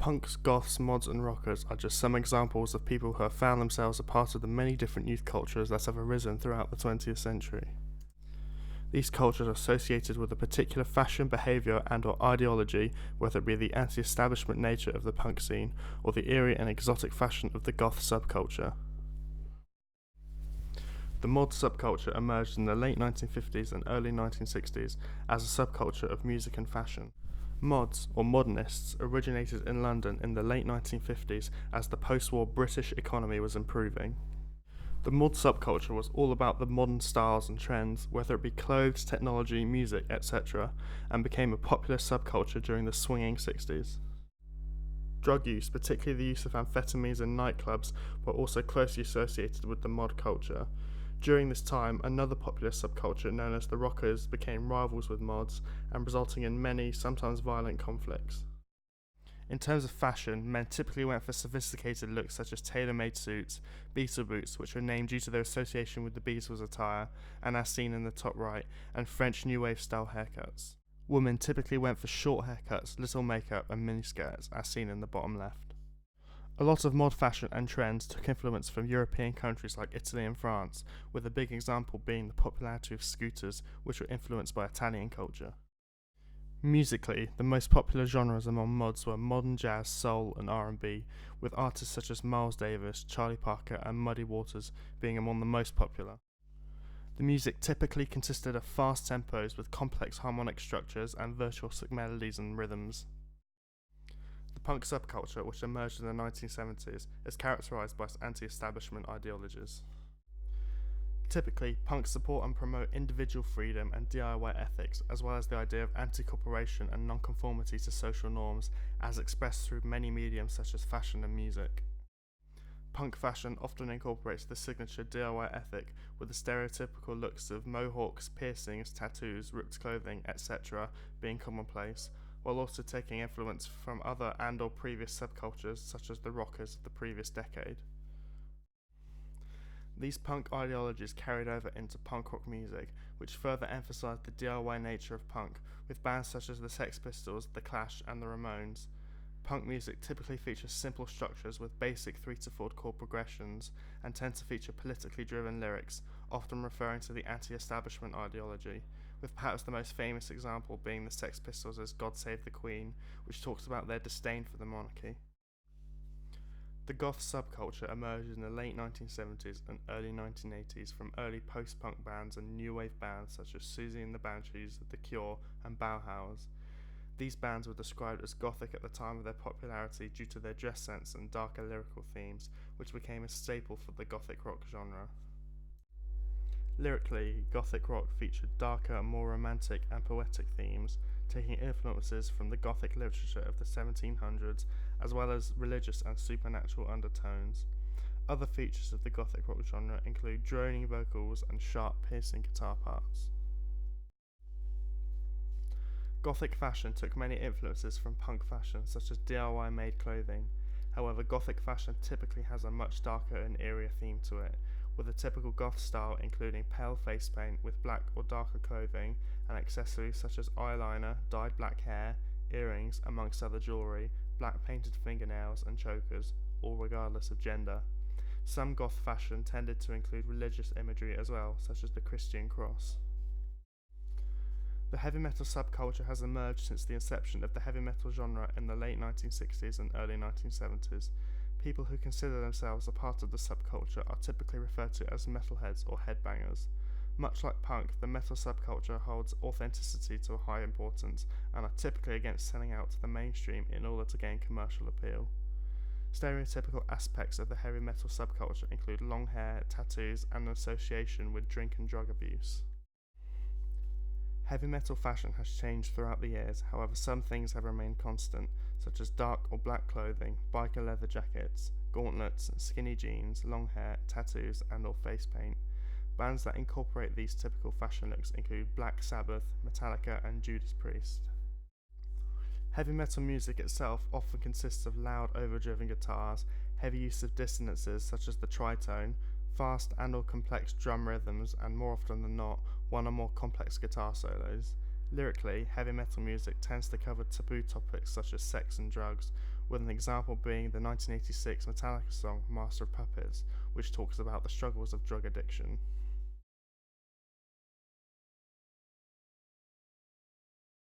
Punks, goths, mods, and rockers are just some examples of people who have found themselves a part of the many different youth cultures that have arisen throughout the 20th century. These cultures are associated with a particular fashion, behaviour, and/or ideology, whether it be the anti-establishment nature of the punk scene or the eerie and exotic fashion of the goth subculture. The mod subculture emerged in the late 1950s and early 1960s as a subculture of music and fashion. Mods, or modernists, originated in London in the late 1950s as the post-war British economy was improving. The mod subculture was all about the modern styles and trends, whether it be clothes, technology, music, etc., and became a popular subculture during the swinging 60s. Drug use, particularly the use of amphetamines in nightclubs, were also closely associated with the mod culture. During this time, another popular subculture known as the rockers became rivals with mods and resulting in many, sometimes violent conflicts. In terms of fashion, men typically went for sophisticated looks such as tailor-made suits, Beatle boots, which were named due to their association with the Beatles attire, and as seen in the top right, and French New Wave style haircuts. Women typically went for short haircuts, little makeup, and miniskirts, as seen in the bottom left. A lot of mod fashion and trends took influence from European countries like Italy and France, with a big example being the popularity of scooters, which were influenced by Italian culture. Musically, the most popular genres among mods were modern jazz, soul, and R&B, with artists such as Miles Davis, Charlie Parker, and Muddy Waters being among the most popular. The music typically consisted of fast tempos with complex harmonic structures and virtuosic melodies and rhythms. The punk subculture, which emerged in the 1970s, is characterized by its anti-establishment ideologies. Typically, punks support and promote individual freedom and DIY ethics, as well as the idea of anti-corporation and non-conformity to social norms, as expressed through many mediums such as fashion and music. Punk fashion often incorporates the signature DIY ethic, with the stereotypical looks of mohawks, piercings, tattoos, ripped clothing, etc. being commonplace, while also taking influence from other and/or previous subcultures such as the rockers of the previous decade. These punk ideologies carried over into punk rock music, which further emphasized the DIY nature of punk, with bands such as the Sex Pistols, The Clash, and the Ramones. Punk music typically features simple structures with basic 3 to 4 chord progressions, and tend to feature politically driven lyrics, often referring to the anti-establishment ideology, with perhaps the most famous example being the Sex Pistols' God Save the Queen, which talks about their disdain for the monarchy. The goth subculture emerged in the late 1970s and early 1980s from early post-punk bands and new wave bands such as Susie and the Banshees, The Cure, and Bauhaus. These bands were described as gothic at the time of their popularity due to their dress sense and darker lyrical themes, which became a staple for the gothic rock genre. Lyrically, gothic rock featured darker, more romantic and poetic themes, taking influences from the gothic literature of the 1700s, as well as religious and supernatural undertones. Other features of the gothic rock genre include droning vocals and sharp, piercing guitar parts. Gothic fashion took many influences from punk fashion, such as DIY-made clothing. However, Gothic fashion typically has a much darker and eerier theme to it, with a typical goth style including pale face paint with black or darker clothing and accessories such as eyeliner, dyed black hair, earrings, amongst other jewellery, black painted fingernails and chokers, all regardless of gender. Some goth fashion tended to include religious imagery as well, such as the Christian cross. The heavy metal subculture has emerged since the inception of the heavy metal genre in the late 1960s and early 1970s. People who consider themselves a part of the subculture are typically referred to as metalheads or headbangers. Much like punk, the metal subculture holds authenticity to a high importance and are typically against selling out to the mainstream in order to gain commercial appeal. Stereotypical aspects of the heavy metal subculture include long hair, tattoos, and an association with drink and drug abuse. Heavy metal fashion has changed throughout the years, however some things have remained constant, such as dark or black clothing, biker leather jackets, gauntlets, skinny jeans, long hair, tattoos, and/or face paint. Bands that incorporate these typical fashion looks include Black Sabbath, Metallica, and Judas Priest. Heavy metal music itself often consists of loud, overdriven guitars, heavy use of dissonances such as the tritone, fast and/or complex drum rhythms, and more often than not, one or more complex guitar solos. Lyrically, heavy metal music tends to cover taboo topics such as sex and drugs, with an example being the 1986 Metallica song Master of Puppets, which talks about the struggles of drug addiction.